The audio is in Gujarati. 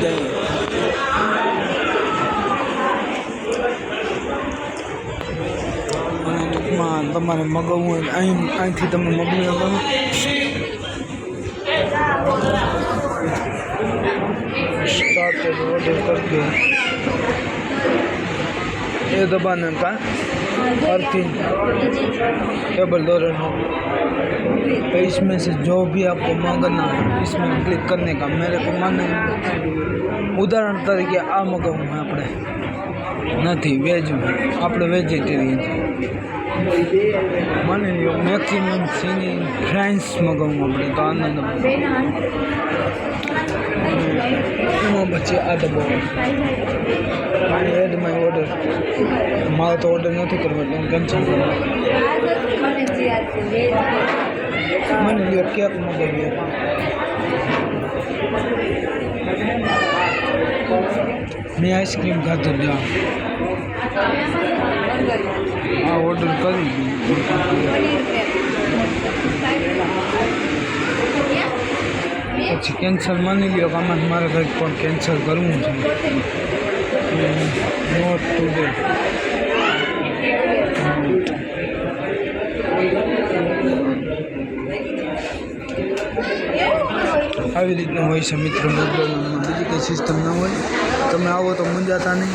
જાય. અને ટૂંકમાં તમારે મગાવવું હોય અહીંથી તમે મગાવી શકો. स्टार्ट ऑर्डर करके ये दबाना का अर्थिंग केबल डोर हो. तो इसमें से जो भी आपको मंगाना है इसमें क्लिक करने का. मेरे को माने उदाहरण तरीके आ मंगाવું આપણે નથી વેજ આપણે વેજીટેરિયન માની લો મેક્સિમમ સીની ફ્રેન્ચ મંગાવું આપણે તો આનંદ એમાં પછી આ ડબ્બો એડ માય ઓર્ડર. મારો તો ઓર્ડર નથી કરવો એટલે હું કેન્સલ કરું. મને લ્યો કેક મંગાવીએ. મેં આઈસ્ક્રીમ ખાધું લ્યો. હા ઓર્ડર કરી પછી કેન્સલ માની લ્યો કે આમાં મારે કંઈક પણ કેન્સલ કરવું છે. Not today. આવી રીતનું હોય છે મિત્રો. બીજી કંઈ સિસ્ટમ ના હોય. તમે આવો તો મૂંઝાતા નહીં.